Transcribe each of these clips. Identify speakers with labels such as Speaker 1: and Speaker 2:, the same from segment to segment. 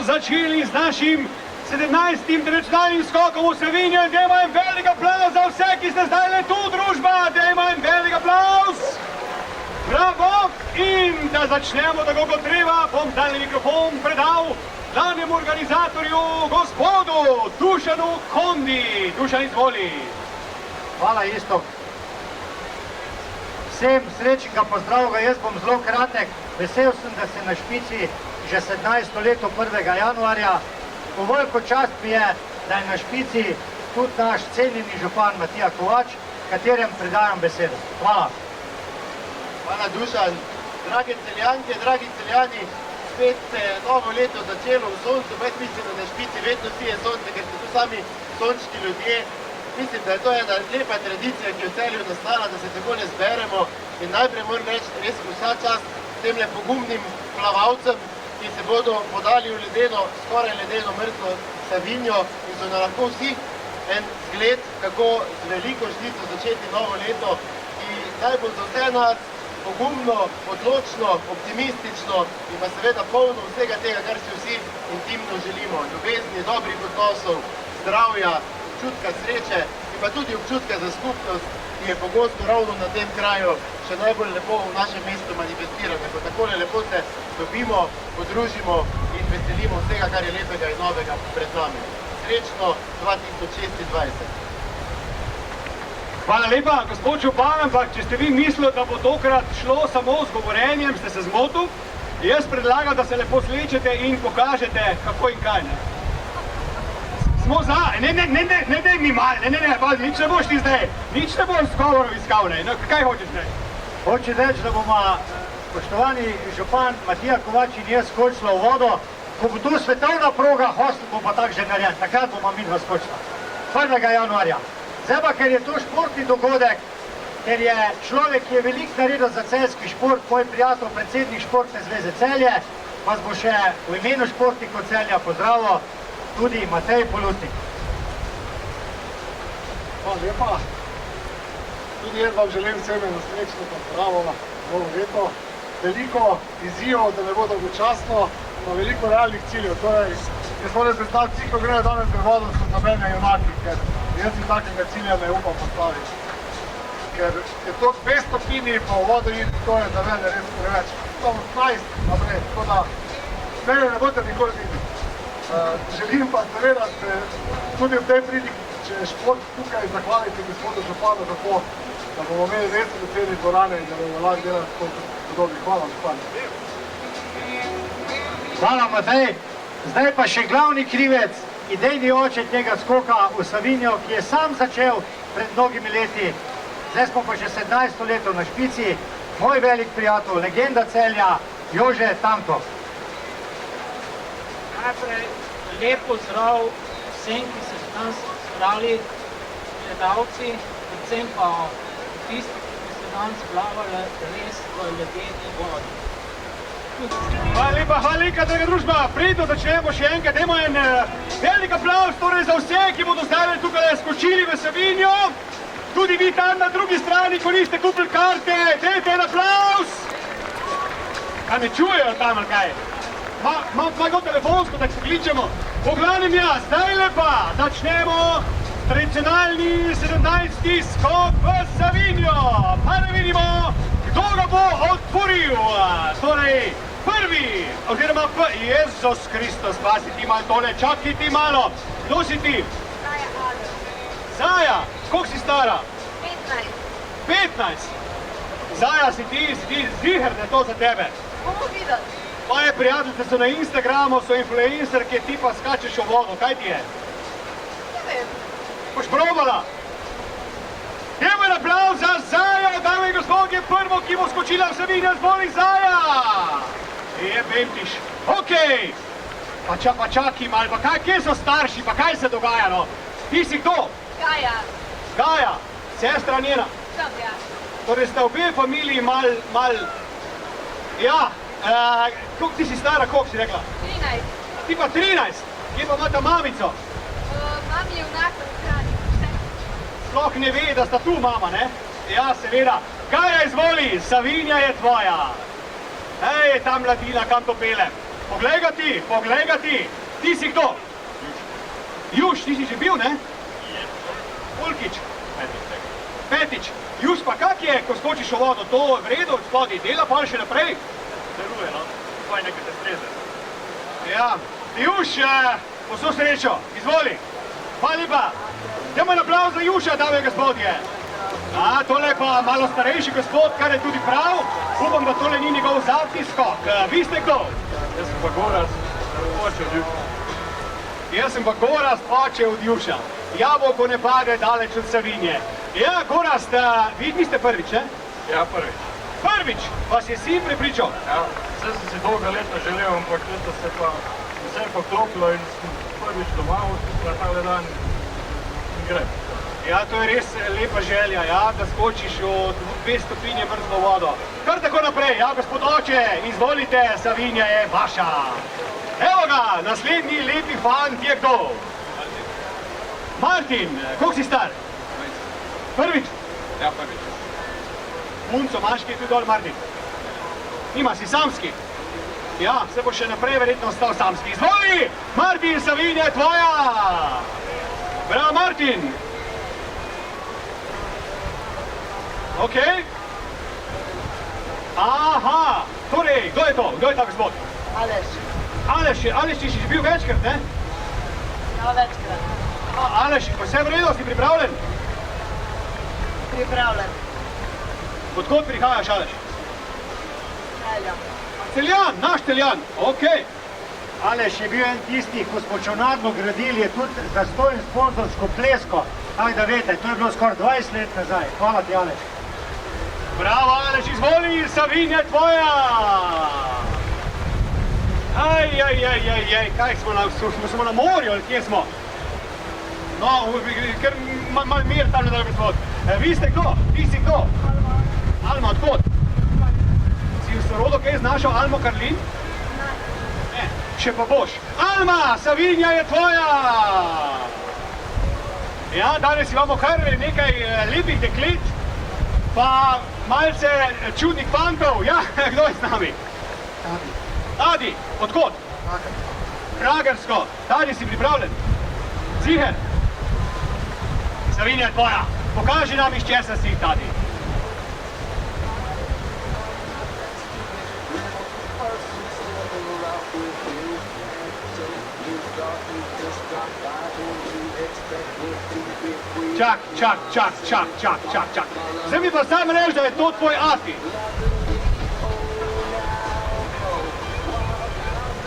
Speaker 1: Začeli z našim 17. tradicionalnim skokom v Savinjo in dajmo en velik aplavz za vse, ki ste zdaj le tu, družba, dajmo en velik aplavz. Bravo! In da začnemo tako kot treba, bom dalje mikrofon predal glavnemu organizatorju, gospodu Dušanu Kondi. Dušan, izvoli.
Speaker 2: Hvala, Iztok. Vsem srečnega pozdravka, jaz bom zelo kratek. Vesel sem, da se na Špici že 17. leto 1. januarja. V veliko čast mi je, da je na Špici tudi naš cenjeni župan Matija Kovač, katerem predajam besedo. Hvala.
Speaker 3: Hvala, Dušan. Drage Celjanke, dragi Celjani, spet se je novo leto začelo v soncu. Mislim, da na Špici vedno sije sonce, ker ste tu sami sončni ljudje. Mislim, da je to ena lepa tradicija, ki je v Celju nastala, da se takole zberemo. In najprej moram reči, res vsa čast temle pogumnim plavalcem, ki se bodo podali v ledeno, skoraj ledeno mrtvo Savinjo in so nam lahko vsi en zgled, kako z veliko žlico začeti novo leto. In naj bo za vse nas pogumno, odločno, optimistično in pa seveda polno vsega tega, kar si vsi intimno želimo. Ljubezni, dobrih odnosov, zdravja, občutka sreče in pa tudi občutka za skupnost, ki je pogosto ravno na tem kraju še najbolj lepo v našem mestu manifestirano. Ko takole lepo se dobimo, podružimo in veselimo vsega, kar je lepega in novega pred nami. Srečno 2026.
Speaker 1: Hvala lepa, gospod župan, ampak če ste vi mislili, da bo tokrat šlo samo z govorenjem, ste se zmotili. Jaz predlagam, da se lepo slečete in pokažete, kako in kaj. Smo za, ne, mi mal, nič ne boš ti zdaj, nič ne boš s govorom iskal, ne, kaj hočeš zdaj?
Speaker 2: Hoče reči, da bomo, spoštovani župan Matija Kovač in jaz skočila v vodo, ko bo tu svetovna proga, hostel bo pa tak že narejen, takrat bomo midva skočila, 1. januarja. Zdaj pa, ker je to športni dogodek, ker je človek, ki je veliko naredil za celjski šport, moj prijatelj, predsednik Športne zveze Celje, vas bo še v imenu športnikov Celja pozdravil tudi Matej Polutnik.
Speaker 4: Hvala lepa. Tudi jaz vam želim vsem eno srečno pa zdravo novo leto. Veliko izzivov, da ne bo dolgočasno, pa veliko realnih ciljev. Torej, jaz moram priznati, vsi, ko grejo danes v vodo, so za mene junaki, ker jaz si takega cilja ne upam postaviti. Ker je to 2 stopinji pa v vodo iti, to je za mene res preveč. To je 15 naprej, tako da mene ne boste nikoli videti. Želim pa seveda tudi v tej priliki, če je šport tukaj, zahvaliti gospodu županu za to, da bomo imeli res veseli dvorane in da bomo lahko delati tako podobni. Hvala, župan.
Speaker 2: Hvala, Matej. Zdaj pa še glavni krivec, idejni oče tega skoka v Savinjo, ki je sam začel pred mnogimi leti. Zdaj smo pa že 17. leto na Špici, moj velik prijatelj, legenda Celja, Jože Tanko.
Speaker 5: Najprej lep pozdrav vsem, ki so danes zbrali, gledalci, predvsem pa tisti, ki so danes plavali res v ledeni vodi.
Speaker 1: Hvala lepa, draga družba. Pridno začnemo še enkrat. Dajmo en velik aplavz torej za vse, ki bodo zdaj tukaj skočili v Savinjo. Tudi vi tam na drugi strani, ko niste kupili karte, dajte en aplavz. A ne čujejo tam ali kaj? Malo telefonsko, da se kličemo. Poglavnem ja, zdaj lepa začnemo tradicionalni 17. skok v Savinjo. Pa da vidimo, kdo ga bo otvoril. Torej, prvi, oziroma Jezus Kristus, pasi ti malo tole, čakaj ti malo. Kdo si ti?
Speaker 6: Zaja Adel.
Speaker 1: Zaja, koliko si stara?
Speaker 6: 15.
Speaker 1: 15? Zaja, si ti ziher, da je to za tebe?
Speaker 6: Bomo videli.
Speaker 1: Moje prijateljice so na Instagramu, so influencerke, ti pa skačeš v vodo. Kaj ti je?
Speaker 6: Ne vem.
Speaker 1: Boš probala? Dajmo en aplavz za Zaja, dame in gospodje, prvo, ki bo skočila v Savinjo, zbori Zaja! Je, Bentiš. Okej. Pa čakaj malo, pa kje so starši, pa kaj se dogaja, no? Ti si kdo?
Speaker 6: Gaja.
Speaker 1: Gaja, sestra njena.
Speaker 6: Sem ja.
Speaker 1: Torej sta obe familiji ja, koliko ti si stara, koliko si rekla?
Speaker 6: 13.
Speaker 1: Ti pa 13, kje pa imata mamico?
Speaker 6: Mami je vnaka v Kranju.
Speaker 1: Sploh ne ve, da sta tu mama, ne? Ja, seveda. Gaja, izvoli, Savinja je tvoja. Ej, ta mladina, kam to pele. Poglej ga ti. Ti si kdo? Juž, ti si že bil, ne? Ulkič. Petič. Juž, pa kak je, ko skočiš v vodo? To v redu, spodi, dela pa še naprej? Deluje, no. Spaj nekaj te streze. Ja, Juž, vso srečo, izvoli. Hvala lepa. Dajmo en aplavz za Juša, dame in gospodje. Tole pa malo starejši gospod, kar je tudi prav. Upam, da tole ni njegov zadnji skok. Vi ste kdo?
Speaker 7: Jaz sem pa Gorazd, oče od Juša.
Speaker 1: Jaz sem pa Gorazd, oče od Juša. Jabolko ne pade daleč od Savinje. Ja, Gorazd, vi ste prvič, ne?
Speaker 7: Ja, prvič.
Speaker 1: Prvič? Vas je sin prepričal?
Speaker 7: Ja, vse sem si dolga leta želel, ampak leta se pa vse poklopilo in sem prvič doma, na tale dan in grem.
Speaker 1: Ja, to je res lepa želja, ja, da skočiš od 2 stopinje mrzlo vodo. Kar tako naprej, ja, gospod oče, izvolite, Savinja je vaša. Evo ga, naslednji lepi fant je kdo? Martin, koliko si star? Prvič?
Speaker 7: Ja, prvič.
Speaker 1: Punco, maški je tudi dol, Martin. Nima, si samski. Ja, se bo še naprej verjetno ostal samski. Izvoli, Martin, Savinja je tvoja. Bravo, Martin. Okej. Aha, torej, kdo je to? Kdo je ta gospod?
Speaker 6: Aleš.
Speaker 1: Aleš, ti si že bil večkrat, ne?
Speaker 6: Ja, večkrat.
Speaker 1: Aleš, vse v redu, si pripravljen?
Speaker 6: Pripravljen.
Speaker 1: Odkot prihajaš, Aleš?
Speaker 6: Celjan.
Speaker 1: Celjan, naš Celjan, okej.
Speaker 2: Aleš je bil en tistih, ko smo čolnarno gradili, je tudi zastojn sponzorsko plesko. Da vete, to je bilo skoraj 20 let nazaj. Hvala ti, Aleš.
Speaker 1: Bravo, Aleš, izvoli, Savinja je tvoja! Kaj smo na morju, ali kje smo? No, ker malo mir tam nadal, gospod. Vi ste kdo? Ti si kdo? Alma, odkot? Si v sorodu kaj znašel Almo Karlin? Ne, še pa boš. Alma, Savinja je tvoja! Ja, danes imamo kar nekaj lepih deklet, pa malce čudnih fantov. Ja, kdo je z nami? Adi, odkot? Pragersko. Adi, si pripravljen? Ziher? Savinja je tvoja. Pokaži nam, iz česa si, Adi. Čak. Zdaj mi pa sam reč, da je to tvoj ati.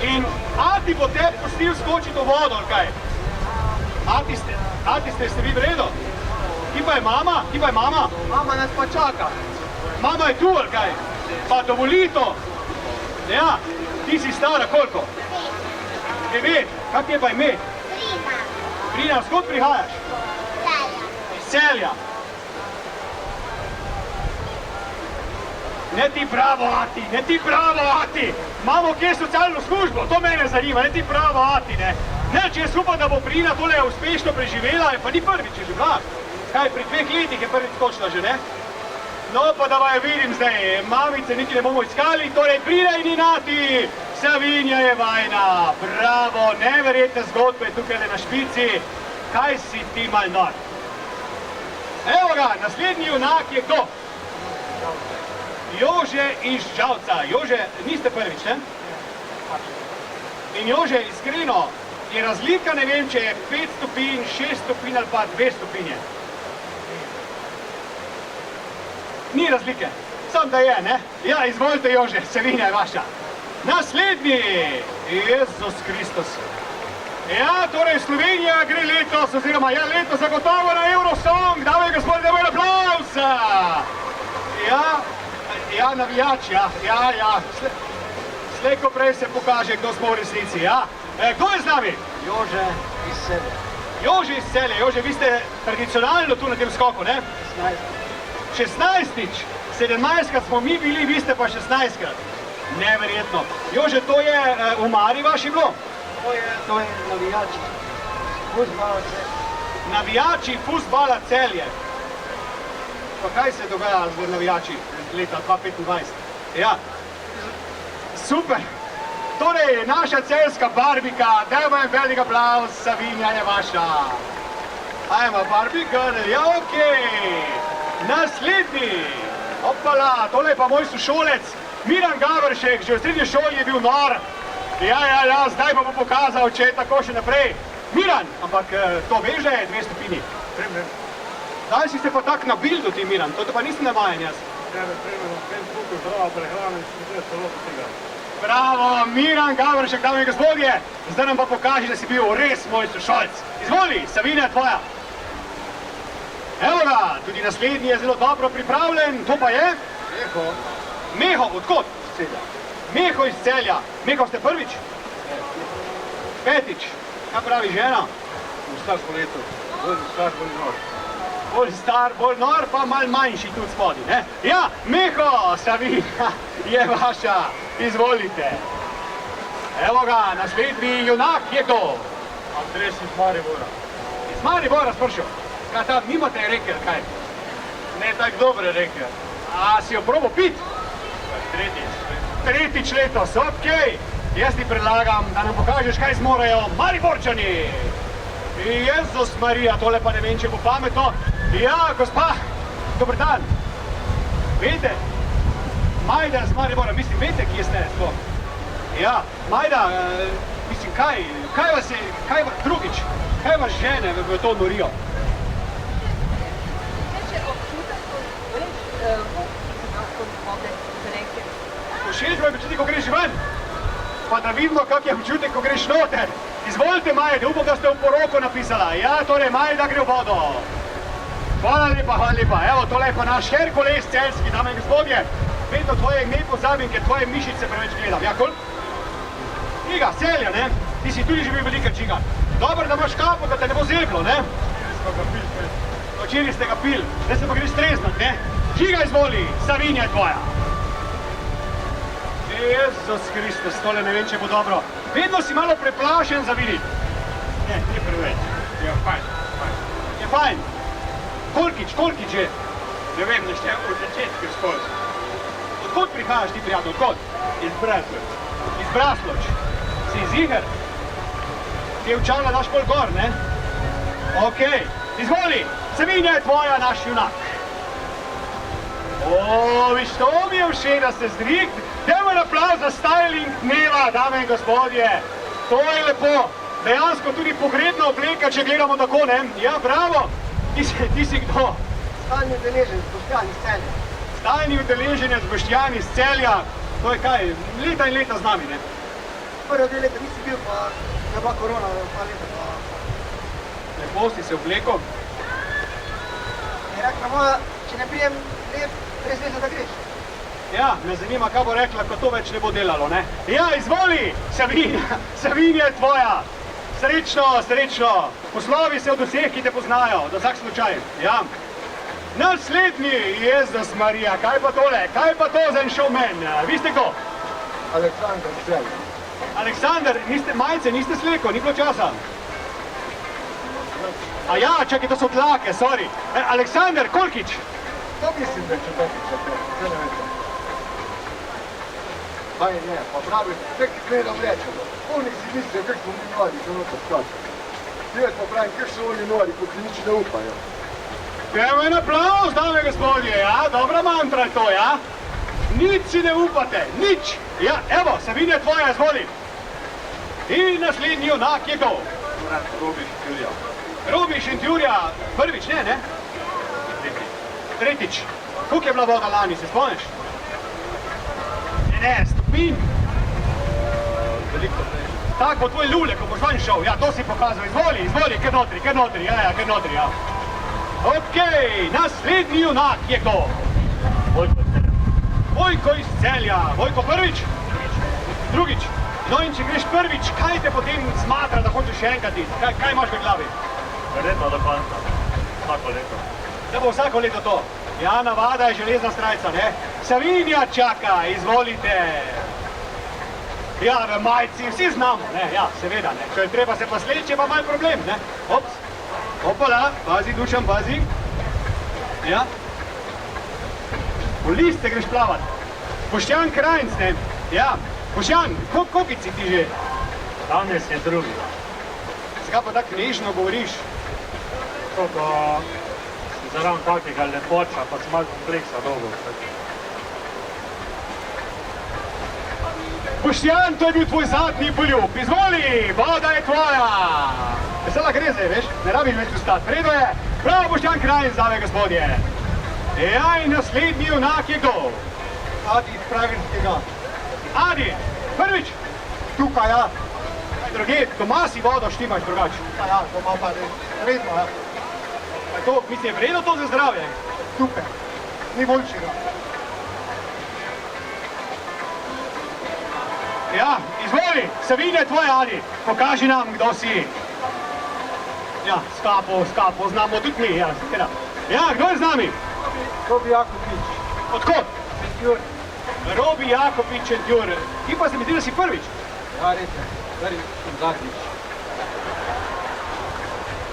Speaker 1: In ati bo te pustil skočiti v vodo, ali kaj? Ati ste vi v redu? Ki pa je mama? Mama nas pa čaka. Mama je tu, ali kaj? Pa dovoli to. Ja, ti si stara koliko? 9. Kak je pa ime? Brina, skod prihajaš? Celja. Ne ti bravo, Ati. Imamo kje socialno službo, to mene zanima, ne ti bravo, Ati, ne. Ne, če jaz upam, da bo Brina tole uspešno preživela, pa ni prvič, če že bila. Kaj, pri 2 letih je prvič skočila že, ne? No, pa da vaju vidim zdaj, mamice niti ne bomo iskali, torej Brina in Ati, Savinja je vajna. Bravo, neverjetne zgodbe tukaj na špici. Kaj si ti mal nor? Evo ga, naslednji junak je kdo? Jože iz Žalca. Jože, niste prvič, ne? In Jože, iskreno, je razlika, ne vem, če je 5 stopinj, 6 stopinj ali pa 2 stopinje. Ni razlike, sam da je, ne? Ja, izvolite, Jože, Savinja je vaša. Naslednji, Jezus Kristus. Ja, torej Slovenija gre letos, oziroma ja, letos zagotovo na Eurosong. Dame in gospodje, dajmo en aplavz. Ja, navijač, ja. slej ko prej se pokaže, kdo smo v resnici, ja? Kdo je z nami?
Speaker 2: Jože iz sebe.
Speaker 1: Jože iz Celja. Jože, vi ste tradicionalno tu na tem skoku, ne? 16-tič. 17-krat smo mi bili, vi ste pa 16-krat. Neverjetno. Jože, to je v Mari vaši bilo?
Speaker 2: To je navijači. Fuzbala Celje.
Speaker 1: Navijači fuzbala Celje. Pa kaj se dogaja z navijači leta 2025? Ja. Super. Torej, naša celjska barbika, dajmo en velik aplauz, Savinja je vaša. Ajmo, barbika, ja, okej. Naslednji. Opala, tole je pa moj sošolec, Miran Gavršek, že v srednji šoli je bil nor. Ja, zdaj pa bo pokazal, če je tako še naprej. Miran, ampak to veš, da je 2 stopini. Daj si se pa tak nabil do ti, Miran, to pa nisem navajen jaz. Bravo, Miran Gavršek, dame in gospodje, zdaj nam pa pokaži, da si bil res moj sošolc. Izvoli, Savinja je tvoja. Evo ga, tudi naslednji je zelo dobro pripravljen, to pa je?
Speaker 4: Meho.
Speaker 1: Meho, odkot?
Speaker 4: Iz Celja.
Speaker 1: Meho iz Celja. Meho ste prvič? Petič. Kaj pravi žena?
Speaker 4: Star smo leto. Bolj star, bolj nor.
Speaker 1: Bolj star, bolj nor, pa mal manjši tudi spodi, ne? Ja, Meho, Savinja je vaša. Izvolite. Evo ga, naslednji junak je kdo?
Speaker 4: Andres iz Maribora.
Speaker 1: Iz Maribora sprašal. Kaj tam, nimate reke, kaj?
Speaker 4: Ne tak dobre reke.
Speaker 1: A si jo probo pit?
Speaker 4: Tretjič.
Speaker 1: Tretjič letos, okej. Jaz ti predlagam, da nam pokažeš, kaj zmorejo Mariborčani. Jezus Marija, tole pa ne vem, če bo pametno. Ja, gospa, dober dan. Vete, Majda z Maribora, mislim, vete, kje ste sploh? Ja, Majda, mislim, kaj vas je, drugič, kaj vas žene v to norijo? Všeč moj občutek, ko greš ven, pa da vidimo, kak je občutek, ko greš noter. Izvolite, Majda, upam, da ste v poroko napisala. Ja, torej, Majda gre v vodo. Hvala lepa. Evo, tole je pa naš Herkules celjski, dame in gospodje. Vedno tvoje ime pozabim, ker tvoje mišice preveč gledam. Ja, kol? Iga, Celja, ne? Ti si tudi že bil velika čiga. Dobro, da imaš kapo, da te ne bo zeblo, ne? Včeraj ste ga pil, zdaj se pa greš streznat, ne? Čiga izvoli, Savinja je tvoja. Jezus Kristus, tole ne vem, če bo dobro. Vedno si malo preplašen za videti. Ne, ni preveč.
Speaker 7: Ja, fajn.
Speaker 1: Je fajn. Kolkič je?
Speaker 7: Ne vem, ne štejem v začetku skozi.
Speaker 1: Odkot prihajaš ti, prijatelj, odkot?
Speaker 7: Iz Brasloč.
Speaker 1: Iz Brasloč. Si iz Iger? Ti je včala daš pol gor, ne? Okej. Izvoli, Savinja je tvoja, naš junak. Viš, to mi je všeč, da ste zdrig. Dajmo en aplauz za styling dneva, dame in gospodje. To je lepo. Dejansko tudi pogrebna obleka, če gledamo tako, ne? Ja, bravo. Ti si kdo?
Speaker 2: Stalni udeleženec Boštjan iz Celja.
Speaker 1: Stalni udeleženec Boštjan iz Celja. To je kaj, leta in leta z nami, ne?
Speaker 2: Prvo 2 leta nisi bil, pa je bila korona, 2 leta pa...
Speaker 1: Lepo si se oblekel.
Speaker 2: Je rekla moja, če ne prijem lep, brez veze, da greš.
Speaker 1: Ja, me zanima, kaj bo rekla, ko to več ne bo delalo, ne? Ja, izvoli, Savinja je tvoja. Srečno. Poslovi se od vseh, ki te poznajo, da vsak slučaj. Ja. Naslednji, Jezus Marija, kaj pa tole? Kaj pa to za en showman? Vi ste kdo?
Speaker 4: Aleksandar Celj.
Speaker 1: Aleksandar, majice niste sleko, ni bilo časa. A ja, čakaj, to so tlake, sorry. Aleksandar Kolkič.
Speaker 4: To mislim, da je četrtič, zdaj ne vem. Aj ne, pa pravi, tek gledam rečemo. Oni si mislijo, kak smo mi nori, se noto skačemo. Jaz pa pravim, kak so oni nori, ko ti nič ne upajo.
Speaker 1: Evo en aplauz, dame gospodje, ja, dobra mantra je to, ja. Nič si ne upate, nič. Ja, evo, Savinja je tvoja, izvoli. In naslednji junak je kdo?
Speaker 4: Robi Šentjurja.
Speaker 1: Robi Šentjurja, prvič, ne? Tretjič. Koliko je bila voda lani, se spomniš? Ne, stopin.
Speaker 4: Veliko prej.
Speaker 1: Tak bo tvoj lule, ko boš ven šel. Ja, to si pokazal. Izvoli, kar notri. Ja, kar notri, ja. Okej, naslednji junak je kdo? Vojko iz Celja. Vojko prvič? drugič. No in če greš prvič, kaj te potem smatra, da hočeš še enkrat iti? Kaj imaš v glavi?
Speaker 7: Verjetno do konca. Vsako leto.
Speaker 1: Da bo vsako leto to. Ja, navada je železna strajca, ne? Savinja čaka, izvolite. Ja, v majici, vsi znamo, ne? Ja, seveda, ne? Če je treba se pa sleči, je pa malo problem, ne? Ops. Opala, pazi, Dušan, pazi. Ja. V liste greš plavat. Boštjan Krajnc, ne? Ja. Boštjan, koliko si ti že?
Speaker 7: Danes je drugi.
Speaker 1: Zakaj pa tako nežno govoriš?
Speaker 7: Koliko zraven takega lepoča, pa si malo kompleksa dolgo.
Speaker 1: Boštjan, to je bil tvoj zadnji poljub. Izvoli, voda je tvoja. Vesela gre zdaj, veš? Ne rabiš več ustati. Vredo je. Prav, Boštjan Krajnc, dame gospodje. Ja, in naslednji junak je kdo?
Speaker 2: Adi iz Pravinskega.
Speaker 1: Adi, prvič.
Speaker 2: Tukaj, ja.
Speaker 1: Kaj druge, doma si vodo štimaš drugače.
Speaker 2: Ja, doma pa redno, ja.
Speaker 1: Pa to, mislim, je vredno to za zdravje?
Speaker 2: Tukaj. Ni boljšega.
Speaker 1: Ja, izvoli, Savinja je tvoja, Adi. Pokaži nam, kdo si. Ja, skapo, znamo tudi mi, ja. Ja, kdo je z nami?
Speaker 2: Robi Jakobič.
Speaker 1: Odkot?
Speaker 2: Šentjur.
Speaker 1: Robi Jakobič, Šentjur. Ti pa se mi zdi, da si prvič.
Speaker 2: Ja, res je. Prvič in zadnjič.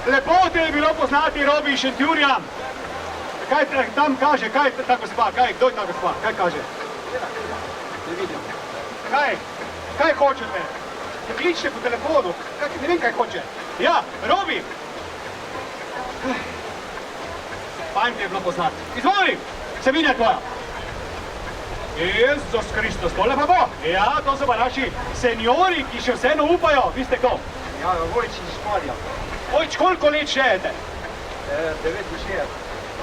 Speaker 1: Lepo te je bilo poznati, Robi Šentjurja. Kaj tam kaže, kaj je ta gospa, kdo je ta gospa, kaj kaže?
Speaker 2: Ne vidim.
Speaker 1: Kaj hočete? Ne kličite po telefonu, ne vem, kaj hoče. Ja, Robi! Fajn te je bilo poznati. Izvoli, Savinja je tvoja. Jezus Kristus, tole pa bo. Ja, to so pa naši seniori, ki še vseeno upajo. Vi ste ko?
Speaker 2: Ja, Vojč iz Šmarja.
Speaker 1: Vojč, koliko let šejete?
Speaker 2: 69.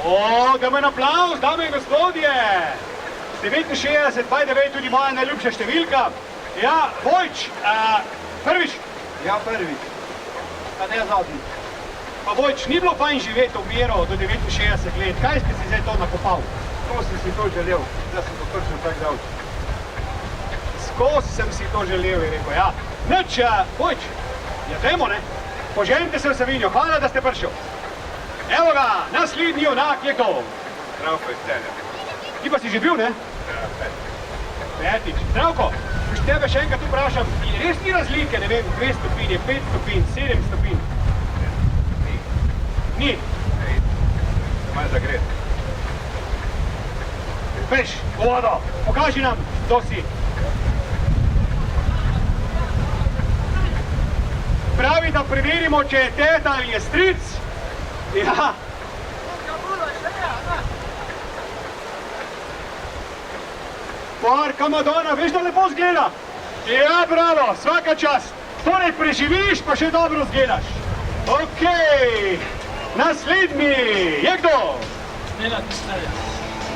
Speaker 1: O, dajmo en aplavz, dame in gospodje. 69, by the way, tudi moja najljubša številka. Ja, Vojč, prvič.
Speaker 2: Ja, prvič. A ne zadnjič.
Speaker 1: Pa Vojč, ni bilo fajn živeti v miru do 69 let. Kaj ste si zdaj to nakopal?
Speaker 2: To sem si to želel, da sem to točno tak dal.
Speaker 1: Skozi sem si to želel, je rekel, ja. Nič, Vojč, ja dajmo, ne? Poženite se v Savinjo, hvala, da ste prišel. Evo ga, naslednji junak je kdo?
Speaker 3: Zdravko iz Celja.
Speaker 1: Ti pa si že bil, ne?
Speaker 3: Ja,
Speaker 1: Petič. Zdravko, už tebe še enkrat vprašam, res ni razlike, ne vem, 2 stopinje, 5 stopinj, 7 stopinj? Ni.
Speaker 3: Malo zagret.
Speaker 1: Peš, v vodo, pokaži nam, kdo si. Pravi, da preverimo, če je teta ali je stric. Ja. Parka Madonna, veš, da lepo zgleda? Ja, bravo, svaka čast. Torej preživiš, pa še dobro zgledaš. Okej, naslednji, je kdo?
Speaker 5: Nenad iz Celja.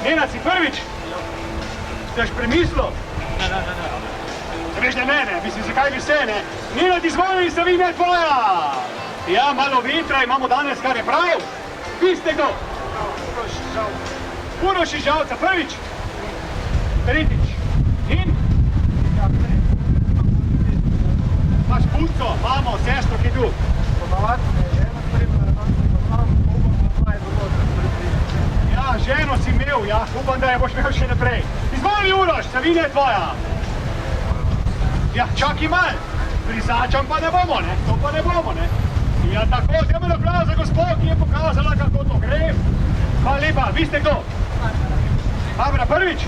Speaker 1: Nenad, si prvič? Ste premislil?
Speaker 5: Ne.
Speaker 1: Veš, da ne, mislim, zakaj bi se, ne? Nenad, izvoli, Savinja je tvoja. Ja, malo vetra imamo danes, kar je prav. Vi ste kdo? Uroš iz Žalca, prvič? Tretjič. In? Imaš punco, mamo, sestro, ki je tu.
Speaker 2: Ponavadi me je žena spremljala, da sam upam, da je dovolj.
Speaker 1: Ja, ženo si imel, ja, upam, da je boš imel še naprej. Izvoli, Uroš, Savinja je tvoja. Ja, čakaj mal, prizačam pa ne bomo, ne? To pa ne bomo, ne? Ja, tako, dajmo naprej za gospod, ki je pokazala, kako to gre. Hvala lepa, vi ste kdo? Barbara, prvič?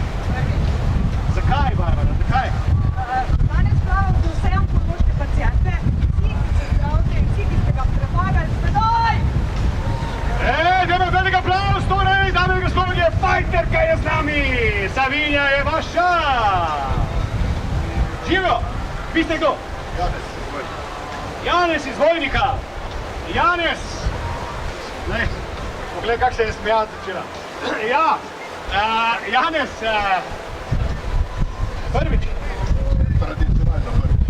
Speaker 1: Zakaj, Barbara, zakaj?
Speaker 6: Danes plavam za vse onkološke pacijente, vsi, ki so zdravni, vsi, ki ste ga premagali, spredaj!
Speaker 1: Dajmo velik aplauz, torej, dame in gospodje, fajterka je z nami, Savinja je vaša. Živijo, vi ste kdo?
Speaker 3: Janez iz Vojnika.
Speaker 1: Janez iz Vojnika. Janez. Ne, poglej, kak se je smejati začela. Ja, Janez, prvič.
Speaker 3: Tradicionalno prvič.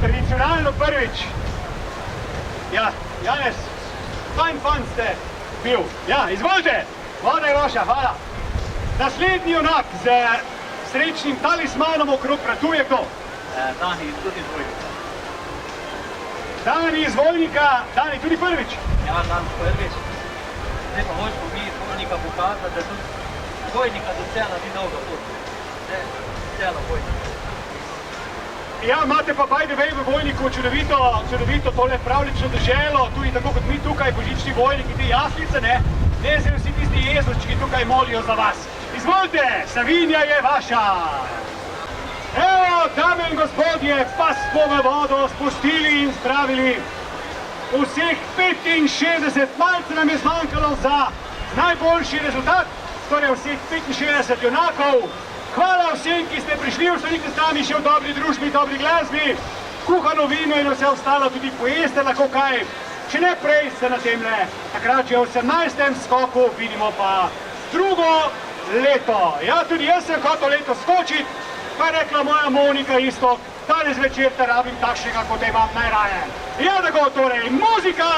Speaker 1: Tradicionalno prvič. Ja, Janez, fajn ste bil. Ja, izvolite, voda je vaša, hvala. Naslednji junak z nesrečnim talismanom okrog vratu je kdo?
Speaker 8: Dani, tudi dvojnica.
Speaker 1: Dani iz Vojnika, Dani tudi prvič.
Speaker 8: Ja, dan prvič. Zdaj pa hočemo mi iz Vojnika pokazati, da tudi Vojnika do Cela ni dolga pot. Cela Vojnika.
Speaker 1: Ja, imate pa by the way v Vojniku čudovito tole pravlično deželo, tudi tako kot mi tukaj, božični Vojniki, te jaslice, ne? Ne zdaj vsi tisti jezločki tukaj molijo za vas. Izvolite, Savinja je vaša! Evo, dame in gospodje, pa smo v vodo spustili in spravili vseh 65, malce nam je zmanjkalo za najboljši rezultat, torej vseh 65 junakov. Hvala vsem, ki ste prišli, ostanite z nami še v dobri družbi, dobri glasbi, kuhano vino in vse ostalo, tudi pojeste lahko kaj. Če ne prej se na temle, takrat že v 18. skoku vidimo pa drugo leto. Ja, tudi jaz sem hotel leto skočiti, pa je rekla moja Monika isto, danes večer te rabim takšnega, kot imam najraje. Ja, tako torej, muzika!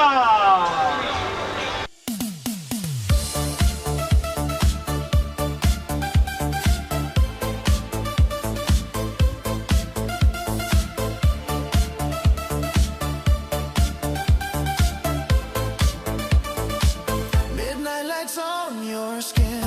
Speaker 9: Midnight lights on your skin.